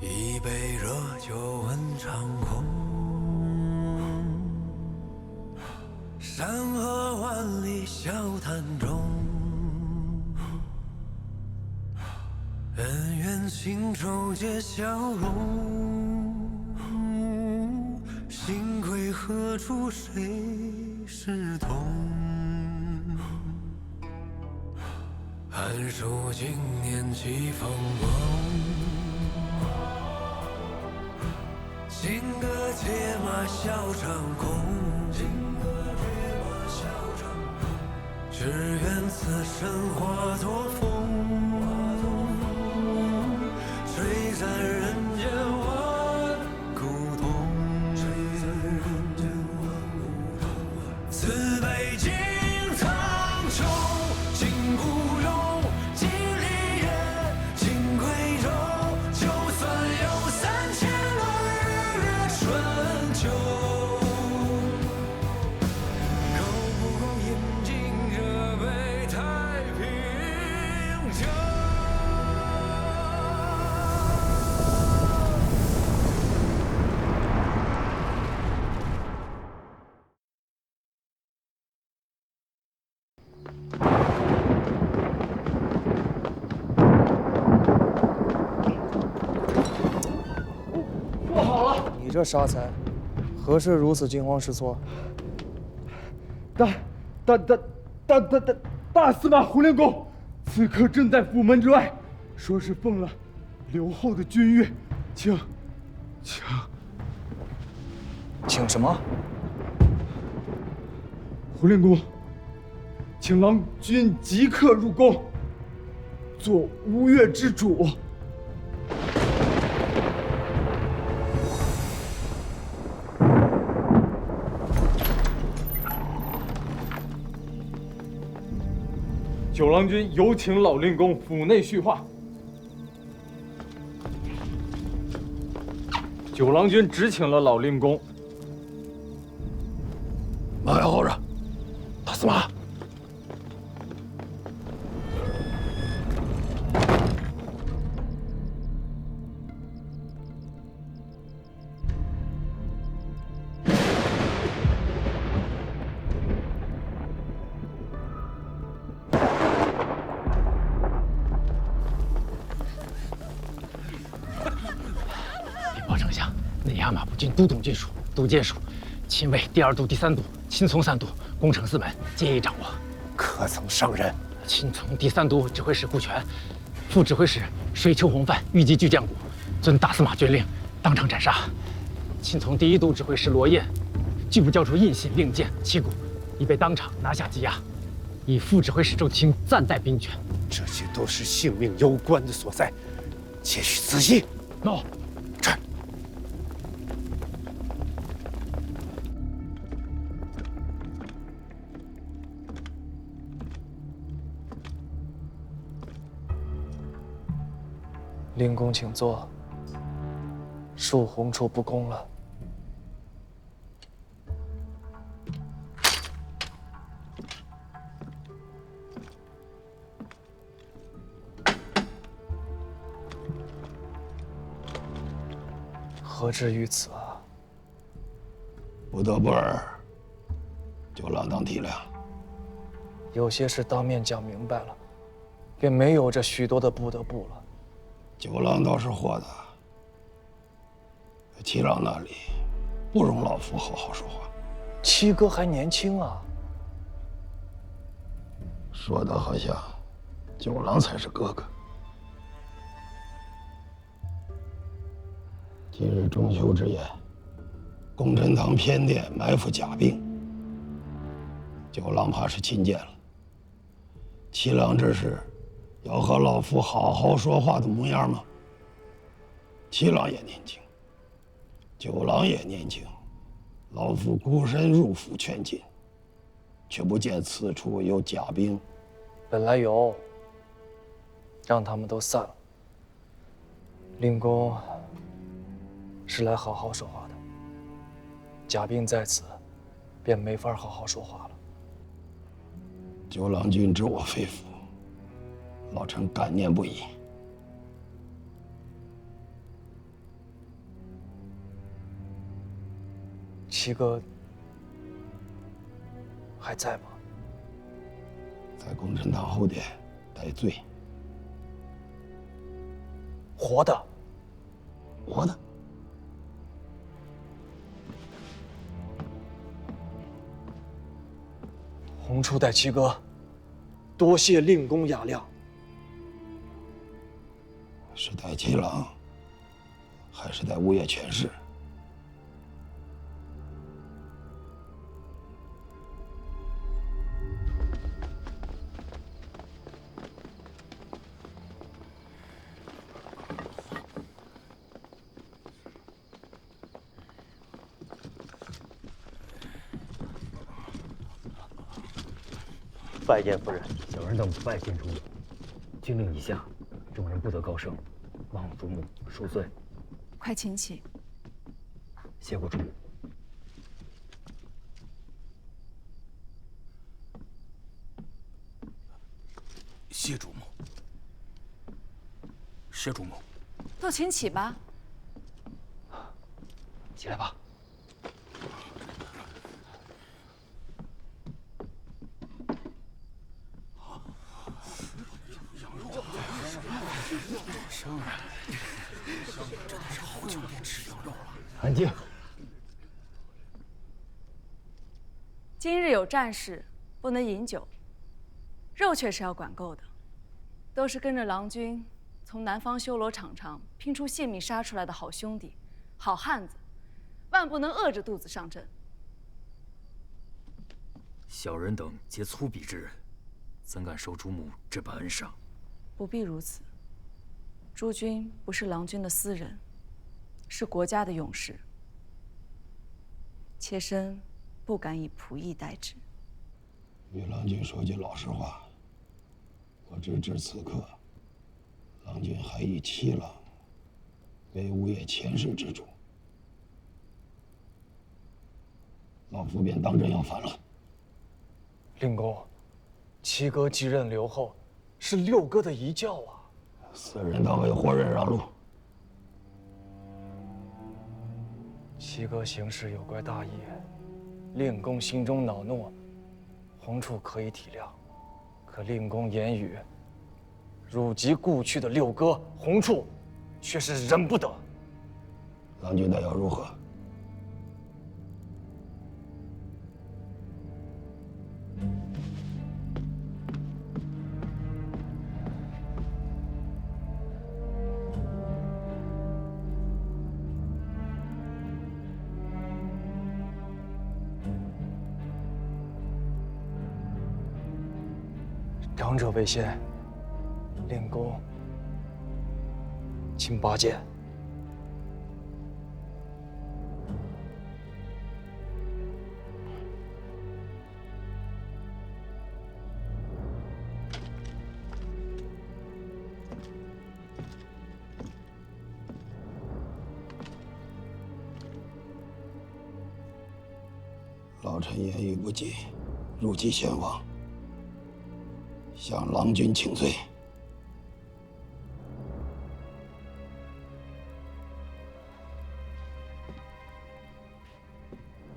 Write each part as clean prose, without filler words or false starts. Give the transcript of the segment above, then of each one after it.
一杯热酒问长空，山河万里笑谈中，恩怨情仇皆消融。心归何处谁是同？寒暑经年几风光，金戈铁马笑长空。只愿此生化作风，吹散人间万古痛。此北京苍穹，今孤勇，今离人，今归舟。就算有3000个日月春秋，够不够饮尽这杯太平酒？你这杀才，何事如此惊慌失措？大司马胡令公，此刻正在府门之外，说是奉了刘后的君谕，请什么？胡令公，请郎君即刻入宫，做吴越之主。九郎君有请老令公府内叙话。九郎君只请了老令公。马外候着，大司马。禀报丞相，内衙马步军都统军属、都监属、亲卫第2都、第3都、亲从3都、攻城4门皆已掌握。可曾上任？亲从第3都指挥使顾全、副指挥使水丘洪范豫击巨将骨，遵大司马军令，当场斩杀。亲从第1都指挥使罗彦，拒不交出印信、令箭、旗鼓，已被当场拿下羁押。以副指挥使周清暂代兵权。这些都是性命攸关的所在，且需仔细。诺。是。令公请坐。恕红处不恭了。何至于此啊？不得不尔，九郎当体谅。有些事当面讲明白了，便没有这许多的不得不了。九郎倒是豁达，七郎那里不容老夫好好说话。七哥还年轻啊。说的好像九郎才是哥哥。今日中秋之夜，恭臣堂偏殿埋伏甲兵，九郎怕是亲见了。七郎这是要和老夫好好说话的模样吗？七郎也年轻，九郎也年轻，老夫孤身入府劝进，却不见此处有甲兵。本来有，让他们都散了。令公是来好好说话的，甲兵在此，便没法好好说话了。九郎君知我肺腑，老臣感念不已。七哥还在吗？在公臣堂后殿待罪。活的。活的。红初代七哥，多谢令公雅量。是代七郎，还是代乌叶权势？拜见夫人，小人等拜见主母。军令已下，众人不得高声，望主母恕罪。快请起。谢过主母。谢主母。谢主母。都请起吧。起来吧。真的是好久没吃羊肉了。安静。今日有战事，不能饮酒，肉却是要管够的。都是跟着郎君从南方修罗场上拼出性命杀出来的好兄弟、好汉子，万不能饿着肚子上阵。小人等皆粗鄙之人，怎敢受主母这般恩赏？不必如此。诸君不是郎君的私人，是国家的勇士。妾身不敢以仆役待之。与郎君说句老实话，我直至此刻，郎君还以七郎为乌叶前世之主，老夫便当真要反了。令公，七哥继任留后，是六哥的遗教啊。此人当为活人让路。七哥行事有怪大义，令公心中恼怒，红处可以体谅。可令公言语辱及故去的六哥，红处却是忍不得。郎君待要如何？长者为先，令公请拔剑。老臣言语不谨，入继先王，向郎君请罪。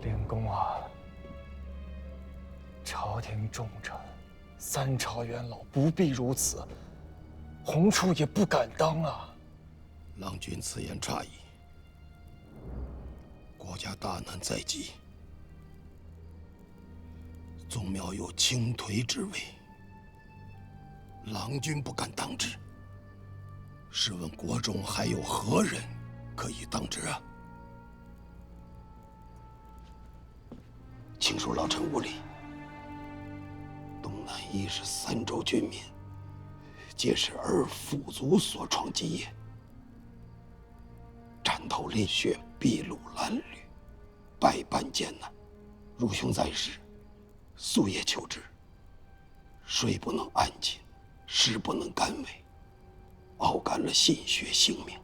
令公啊，朝廷重臣，三朝元老，不必如此。红处也不敢当啊。郎君此言差矣。国家大难在即，宗庙有倾颓之危，郎君不敢当之，试问国中还有何人可以当之啊？请恕老臣无礼。东南一是三州军民，皆是儿父祖所创基业，战头淋血，筚路蓝缕，百般艰难。汝兄在世，夙夜求之，睡不能安寝，食不能甘味，熬干了心血性命。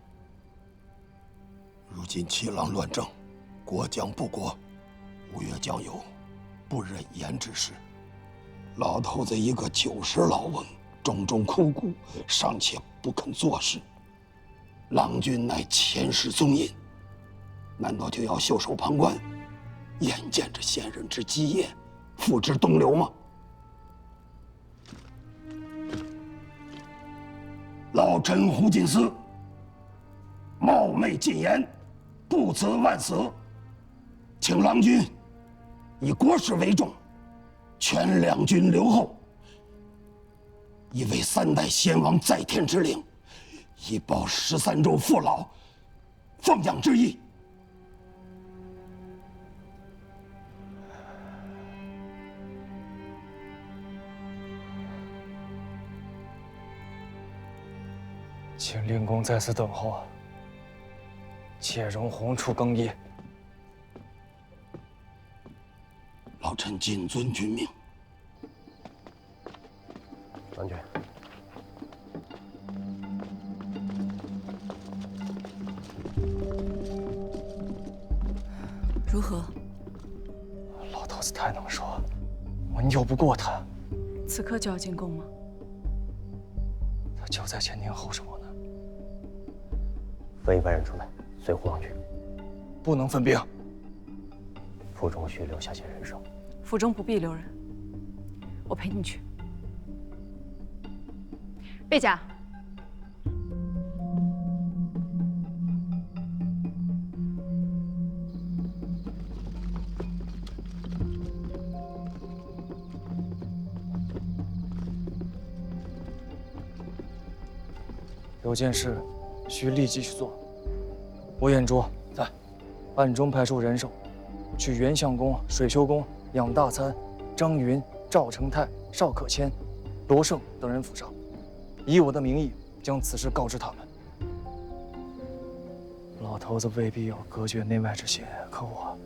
如今七郎乱政，国将不国，吴越将有不忍言之事。老头子一个90老翁，种种苦苦，尚且不肯做事。郎君乃前世宗印，难道就要袖手旁观，眼见着先人之基业付之东流吗？老臣胡金思冒昧进言，不辞万死，请郎君以国事为重，全两军留后，以为3代先王在天之灵，以报13州父老奉养之意。请令公在此等候，且容红处更衣。老臣谨遵君命。将军，如何？老头子太能说，我拗不过他。此刻就要进宫吗？他就在前厅候着我呢。分一班人出来，随虎王去。不能分兵。府中需留下些人手。府中不必留人，我陪你去。贝甲，有件事需立即去做。我眼拙在，暗中派出人手，去元相公、水修公、养大参、张云、赵成泰、邵可谦、罗胜等人府上，以我的名义将此事告知他们。老头子未必有隔绝内外之心，可我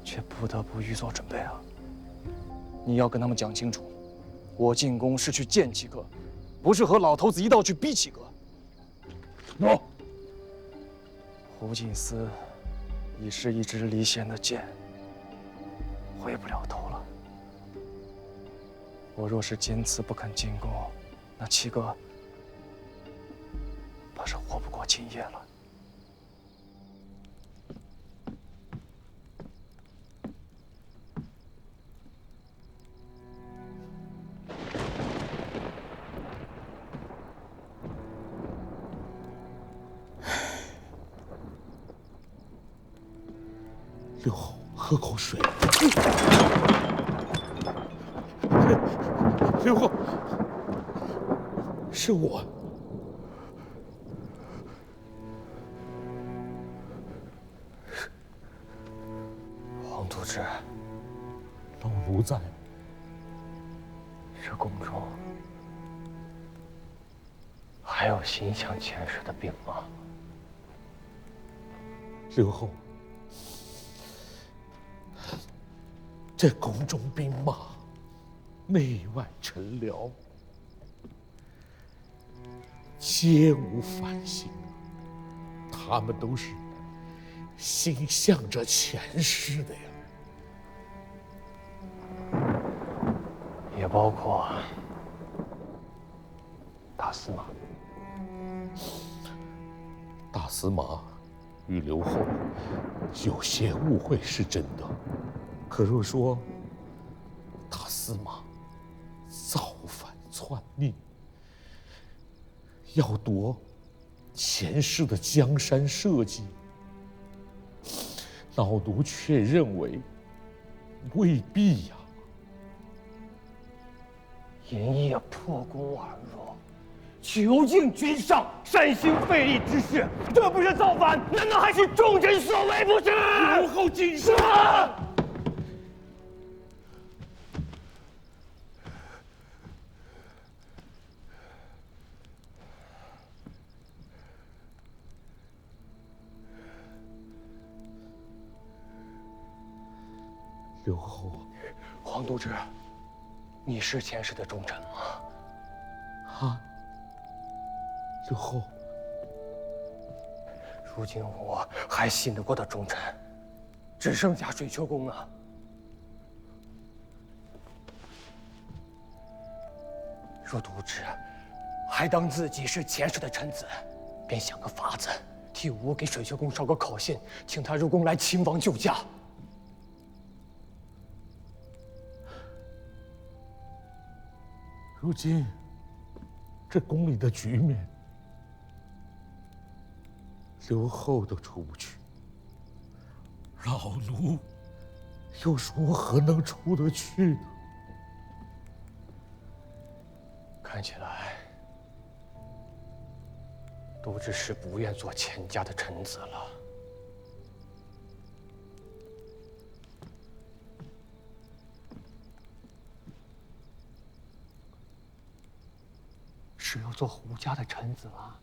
却不得不预做准备啊！你要跟他们讲清楚，我进宫是去见七哥，不是和老头子一道去逼七哥。喏，胡锦思已是一支离弦的箭，回不了头了。我若是坚持不肯进宫，那七哥怕是活不过今夜了。刘后，喝口水。刘后，是我。黄都知，老奴在。这宫中还有心向前世的兵吗？刘后，这宫中兵马内外臣僚皆无反省，他们都是心向着前世的呀。也包括大司马。大司马与刘后有些误会是真的，可若说大司马造反篡逆，要夺前世的江山社稷，老奴却认为未必呀。营业破功而入，囚禁君上，煽心废立之事，这不是造反，难道还是众人所为不是？刘后谨慎。刘后，黄都知，你是前世的忠臣吗？啊，刘后，如今我还信得过的忠臣，只剩下水秋公了。若都知还当自己是前世的臣子，便想个法子替吾给水秋公捎个口信，请他入宫来亲王救驾。如今这宫里的局面，刘后都出不去，老奴又如何能出得去呢？看起来，都只是不愿做钱家的臣子了。是要做胡家的臣子吗？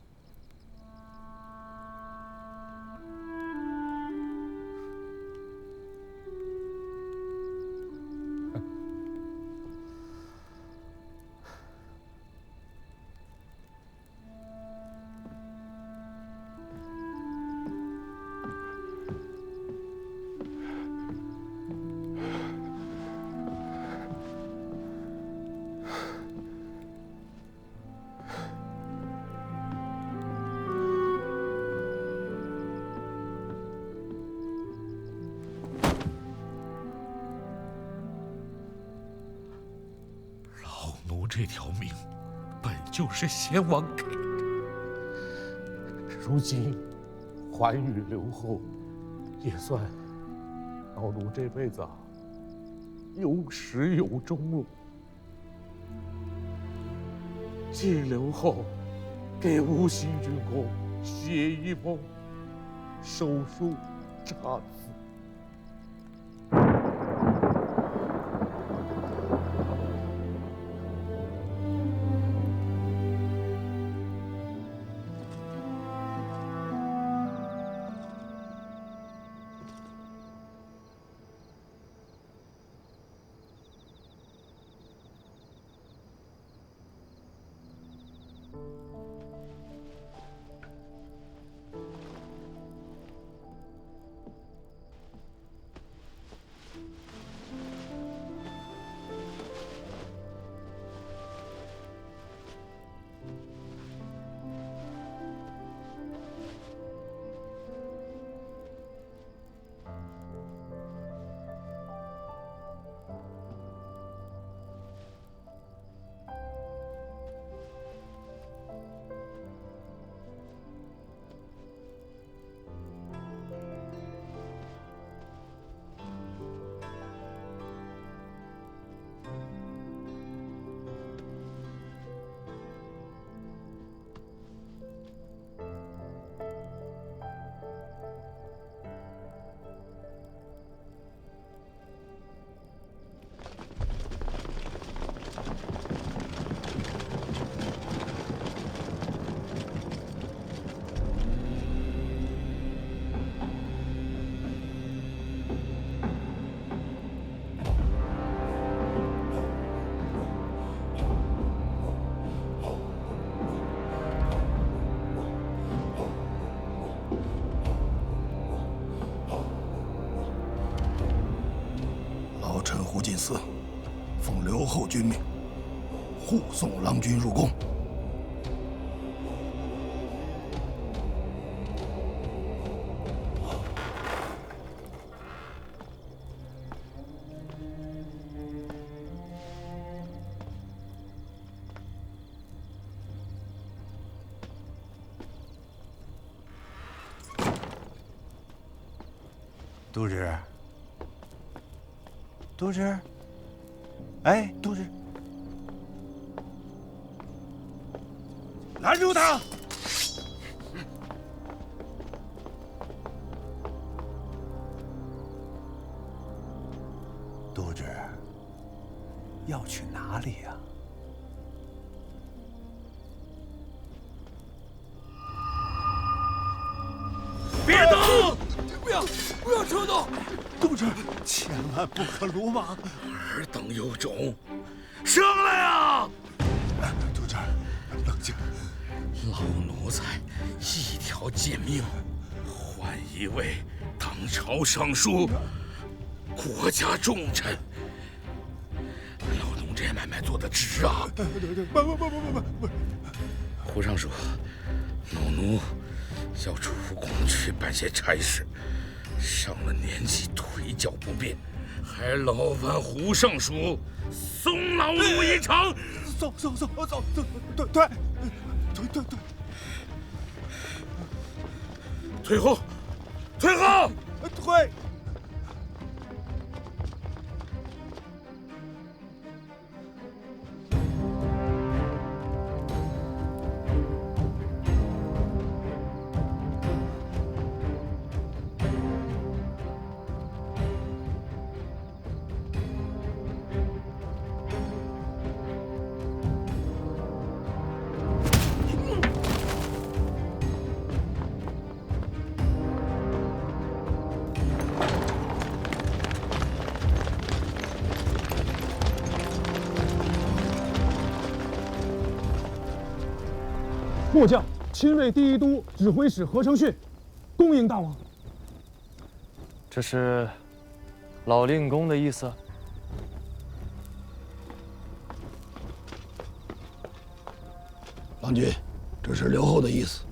这条命本就是先王给的，如今还与刘后，也算老奴这辈子有始有终了。继刘后给吴兴郡公写一封手书查字。胡进嗣奉刘后君命，护送郎君入宫。都知，都知，哎，都知，拦住他！都知，要去哪里呀？别动！不要冲动！都知，千万不可鲁莽。尔等有种，上来啊！都知，冷静。老奴才一条贱命，换一位当朝尚书，国家重臣。老奴这买卖做得值啊！不，胡尚书，老奴要出宫去办些差事，上了年纪，腿脚不便，还劳烦胡尚书送老奴一程。走，对，退后，退后！退。末将亲卫第一都指挥使何承训，恭迎大王。这是老令公的意思。郎君，这是刘后的意思。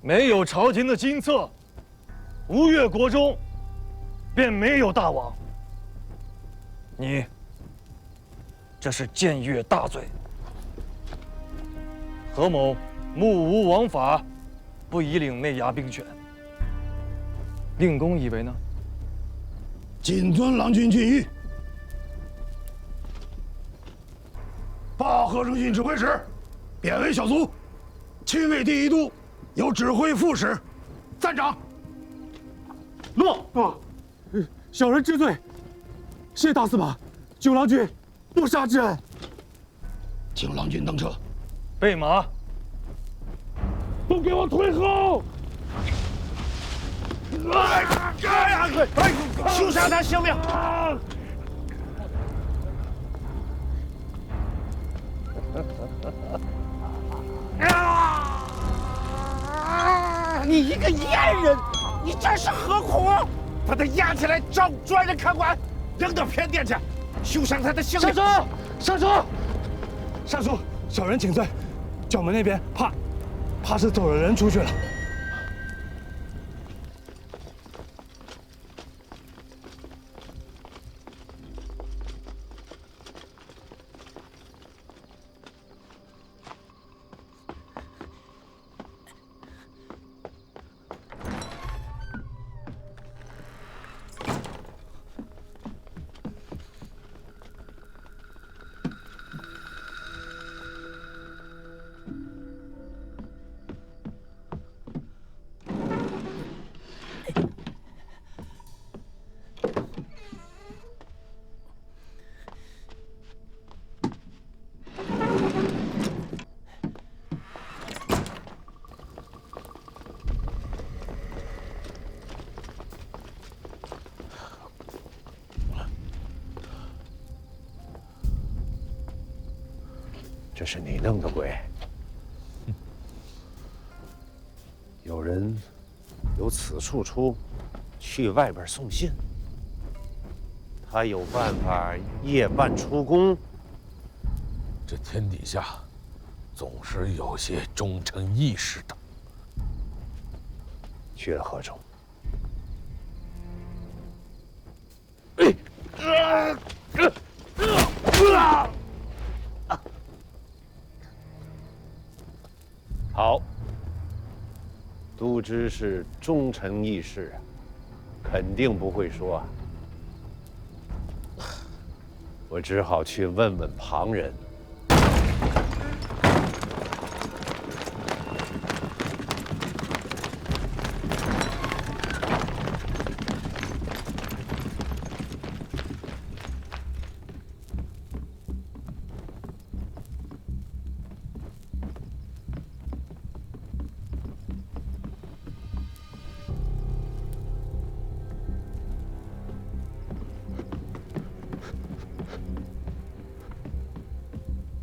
没有朝廷的金册，吴越国中便没有大王。你这是僭越大罪。何某目无王法，不以领内衙兵权。令公以为呢？谨遵郎君训谕。报何承训指挥使，贬为小卒，亲卫第一都，有指挥副使，赞赏。诺。小人知罪，谢大司马，救郎君不杀之恩。请郎君登车。备马。都给我退后！休杀他性命！你一个阉人，你这是何苦？把他押起来找专人看管，扔到偏殿去，休伤他的性命！上书，小人请罪。角门那边怕是走了人出去了。这是你弄的鬼！有人由此处出，去外边送信。他有办法夜半出宫。这天底下，总是有些忠诚义士的。去了何处？好，都知是忠诚义士啊，肯定不会说啊。我只好去问问旁人。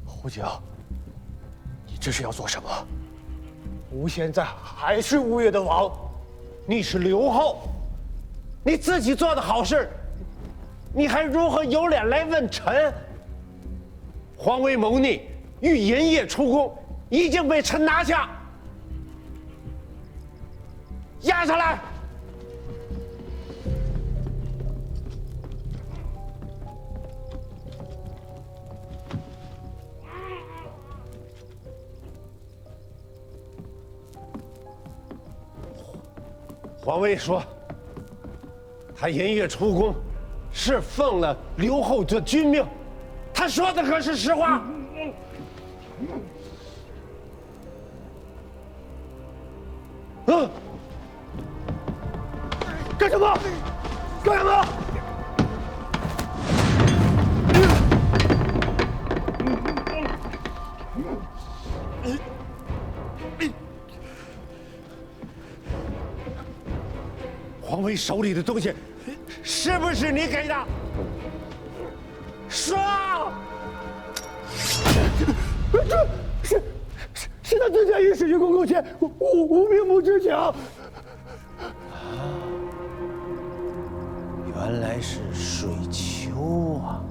胡景，你这是要做什么？吴现在还是吴越的王，你是刘后，你自己做的好事，你还如何有脸来问臣？皇威谋逆，欲连夜出宫，已经被臣拿下，押上来。皇威说，他因夜出宫，是奉了刘后的军命，他说的可是实话？啊！干什么？干什么？黄威手里的东西，是不是你给的？说！是他自家与使君公勾结，吾并不知情。原来是水丘啊！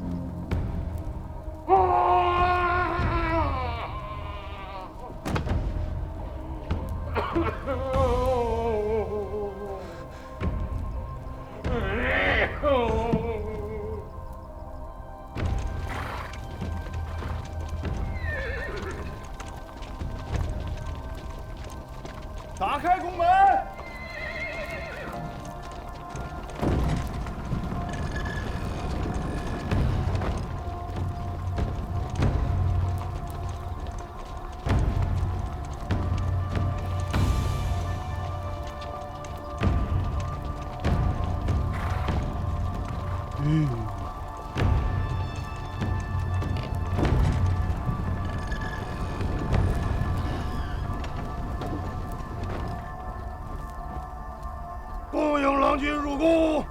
打开宫门！恭迎郎君入宫。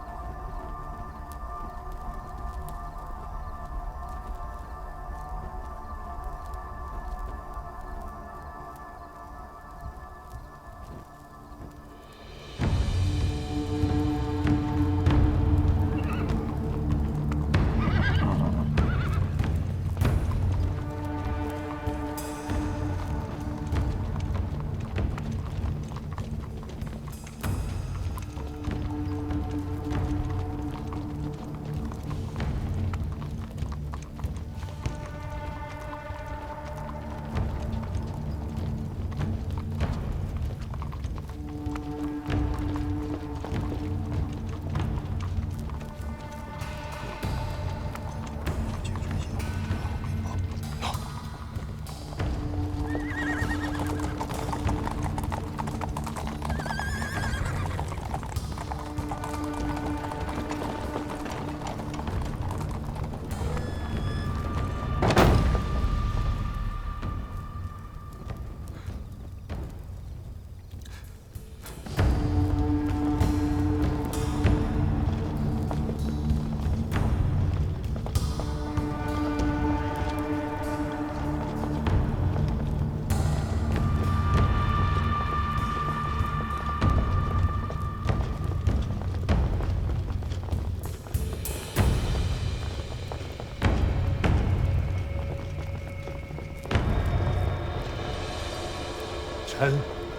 臣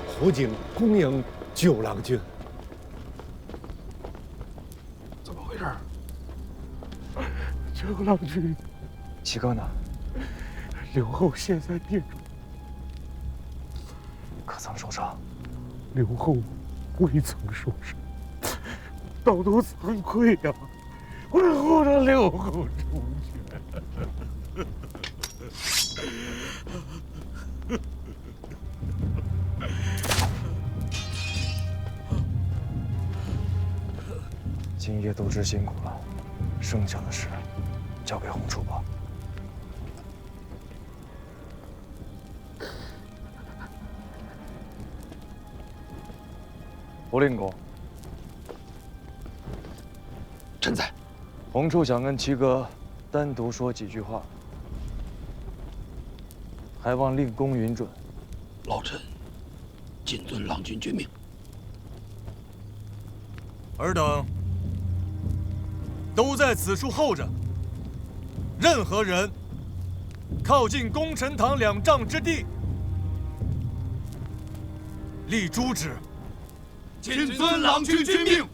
胡景恭迎九郎君。怎么回事？九郎君，七哥呢？刘后现在病重，可曾受伤？刘后未曾受伤，道都惭愧呀，为何让刘后出去？今夜都知辛苦了，剩下的事交给洪处吧。胡令公，臣在。洪处想跟七哥单独说几句话，还望令公允准。老臣谨遵郎君军命。尔等都在此处候着。任何人靠近功臣堂2丈之地，立诛之。谨遵郎君军命。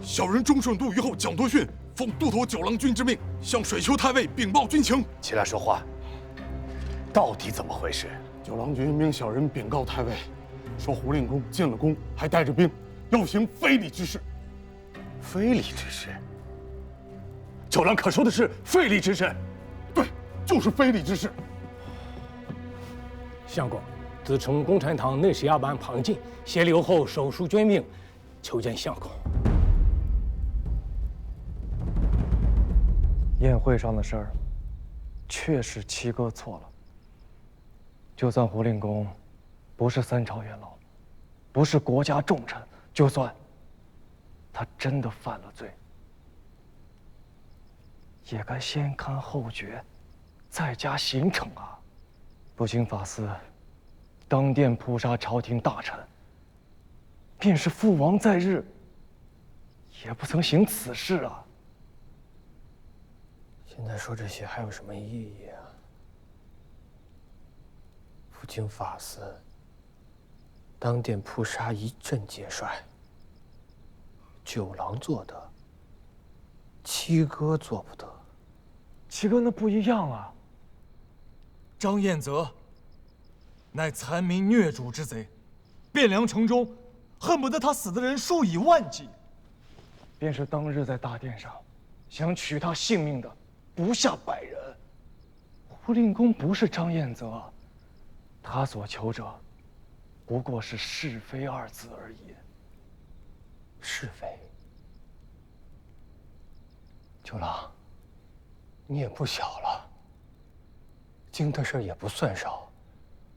小人忠顺都虞候蒋多逊奉都头九郎君之命，向水丘太尉禀报军情。起来说话，到底怎么回事？九郎君命小人禀告太尉，说胡令公进了宫，还带着兵，要行非礼之事。非礼之事？九郎可说的是废立之事？对，就是非礼之事。相公，自从共产党内史衙班庞进携刘后手书捐命，求见相公。宴会上的事儿，确实七哥错了。就算胡令公不是三朝元老，不是国家重臣，就算他真的犯了罪，也该先看后觉，再加刑惩啊！不经法司，当殿扑杀朝廷大臣，便是父王在日，也不曾行此事啊！现在说这些还有什么意义啊？不经法司，当殿扑杀一镇节帅，九郎做得，七哥做不得。七哥那不一样啊！张彦泽乃残民虐主之贼，汴梁城中恨不得他死的人数以万计。便是当日在大殿上想取他性命的，不下100人。胡令公不是张彦泽，他所求者不过是是非2字而已。是非？九郎，你也不小了，经的事也不算少，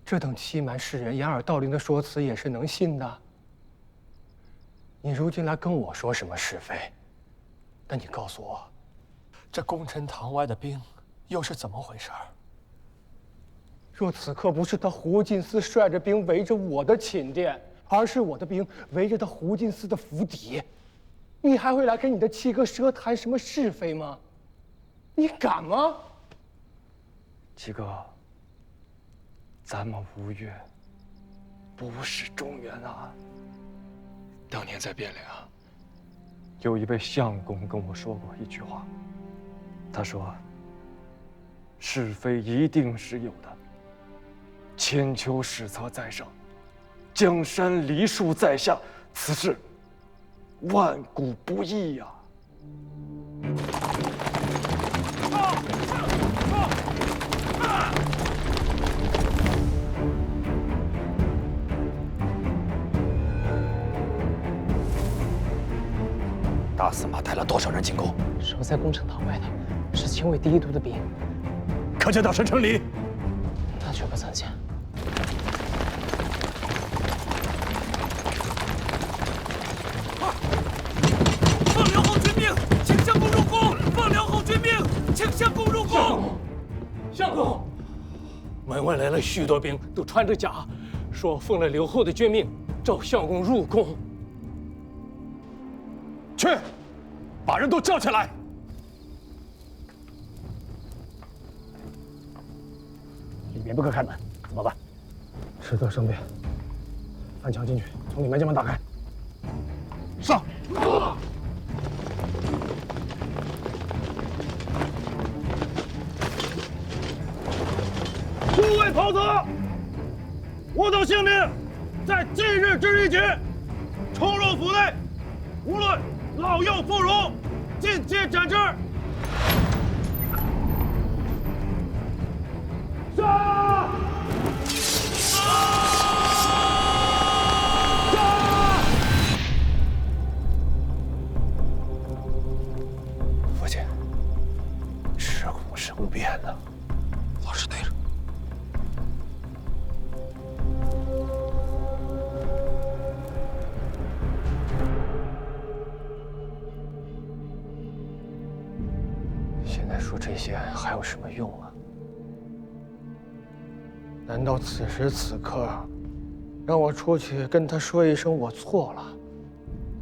这等欺瞒世人、掩耳盗铃的说辞也是能信的。你如今来跟我说什么是非？那你告诉我，这功臣堂外的兵又是怎么回事？若此刻不是他胡进司率着兵围着我的寝殿，而是我的兵围着他胡进司的府邸，你还会来跟你的七哥舌谈什么是非吗？你敢吗？七哥，咱们吴越不是中原啊！当年在汴梁，有一位相公跟我说过一句话，他说：“是非一定是有的，千秋史册在上，江山梨树在下，此事万古不易呀！”大司马带了多少人进宫？守在宫城堂外的是亲卫第1都的兵，可见到神城里？那却不曾见。奉刘后军命，请相公入宫。奉刘后军命，请相公入宫。相公，门外来了许多兵，都穿着甲，说奉了刘后的军命，召相公入宫。去，把人都叫起来。里面不可开门，怎么办？迟得生变，翻墙进去，从里面将门打开。上！诸位袍泽，我等性命在今日之日起，冲入府内，无论老幼妇孺，尽皆斩之。杀！父亲，赤虎生变了，老实对着。现在说这些还有什么用啊？难道此时此刻，让我出去跟他说一声我错了，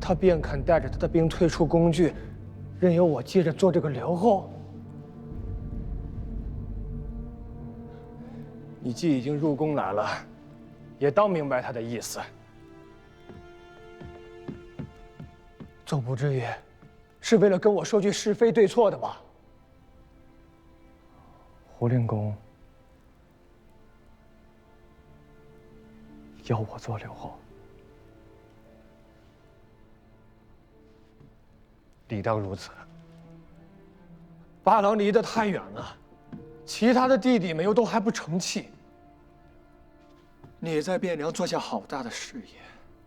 他便肯带着他的兵退出工具，任由我接着做这个留后。你既已经入宫来了，也当明白他的意思。总不至于是为了跟我说句是非对错的吧？胡令公要我做留后，理当如此。八郎离得太远了，其他的弟弟们又都还不成器。你在汴梁做下好大的事业，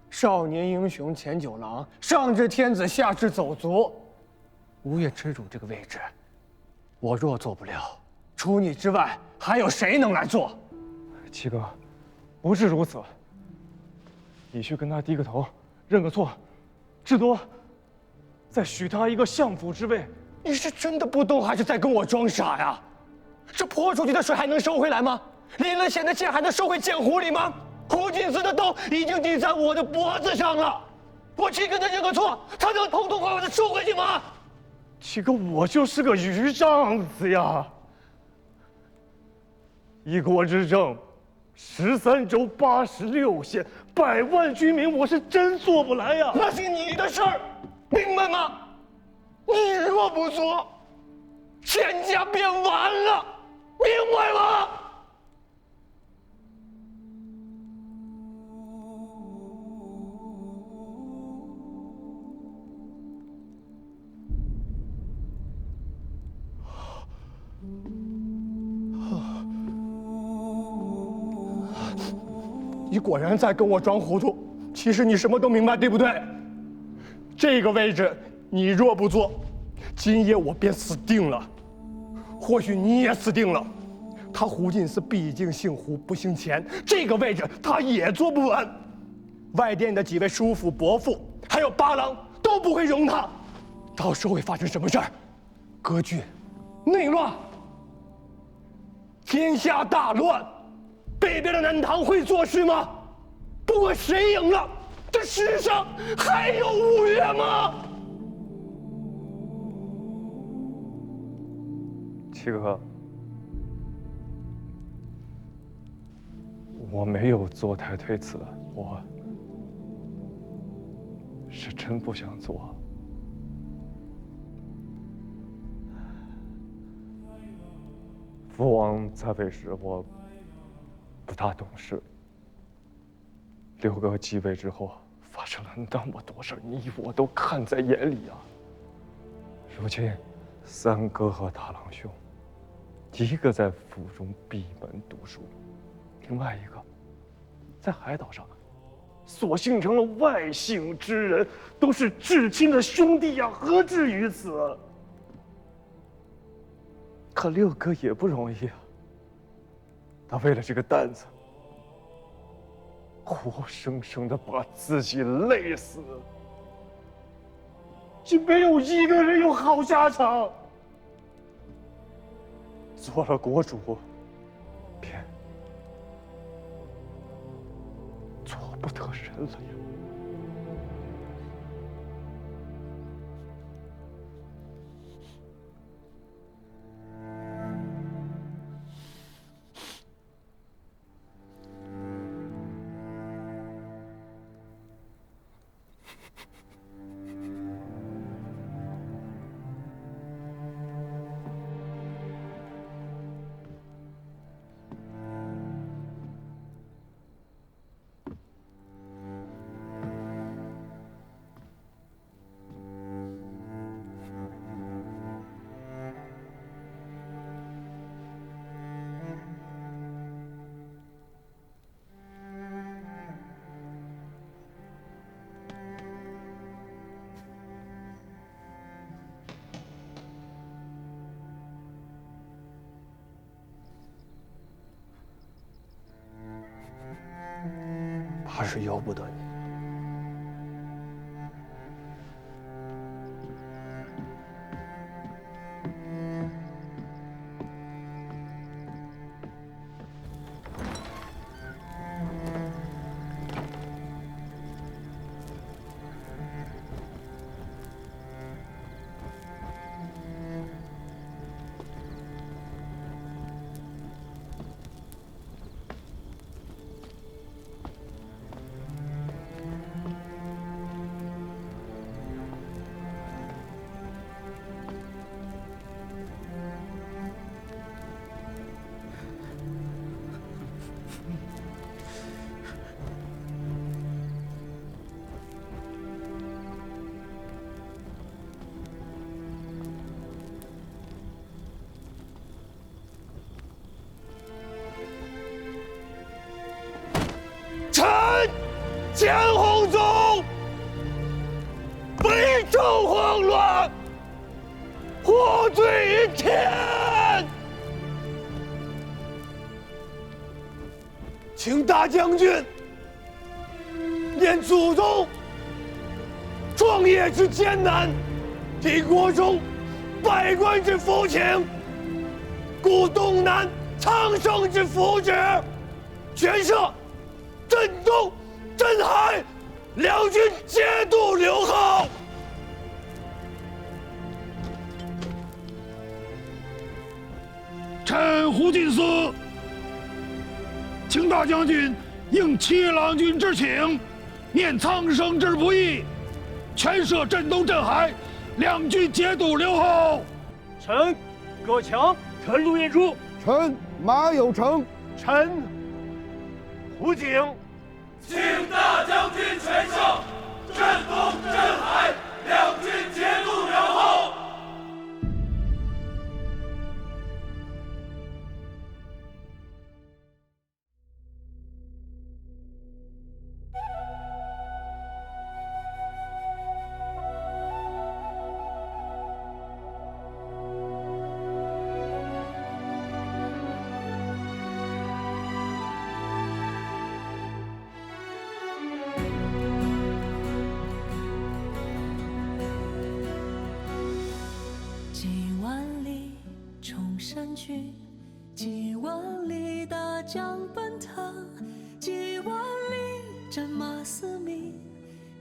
少年英雄前九郎，上至天子，下至走卒，吴越之主这个位置，我若做不了，除你之外，还有谁能来做？七哥，不是如此。你去跟他低个头，认个错，至多再许他一个相府之位。你是真的不懂，还是在跟我装傻呀？这泼出去的水还能收回来吗？淋了血的剑还能收回剑壶里吗？胡金丝的刀已经抵在我的脖子上了，我去跟他认个错，他能痛痛快快的收回去吗？七哥，我就是个鱼仗子呀！一国之政，13州86县，100万居民，我是真做不来呀！那是你的事儿，明白吗？你若不做，天下便完了，明白吗？你果然在跟我装糊涂，其实你什么都明白，对不对？这个位置你若不做，今夜我便死定了，或许你也死定了。他胡进思毕竟姓胡不姓钱，这个位置他也坐不稳。外殿的几位叔父伯父，还有八郎都不会容他。到时候会发生什么事儿？割据、内乱、天下大乱。北边的南唐会做事吗？不管谁赢了，这世上还有吴越吗？七哥，我没有做太推辞，我是真不想做。父王在位时，我不大懂事。刘哥继位之后，发生了那么多事儿，你我都看在眼里啊。如今，三哥和大郎兄，一个在府中闭门读书，另外一个在海岛上，索性成了外姓之人，都是至亲的兄弟呀，何至于此？可六哥也不容易啊，他为了这个担子，活生生的把自己累死，竟没有一个人有好下场。做了国主，便做不得人了呀。怕是由不得你。前红宗，北周慌乱，祸罪于天。请大将军念祖宗创业之艰难，替国中百官之福情，顾东南苍生之福祉，全社镇东镇海，两军节度刘浩。臣胡进思，请大将军应七郎君之请，念苍生之不易，全摄镇东镇海，两军节度刘后。臣葛强，臣陆彦书，臣马有成，臣胡景。请大将军全胜，镇东镇海，两军节度刘后。几万里冲山去，几万里大江奔腾，几万里战马嘶鸣，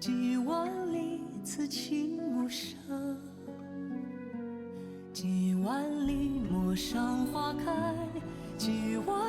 几万里此情无声，几万里陌上花开，几万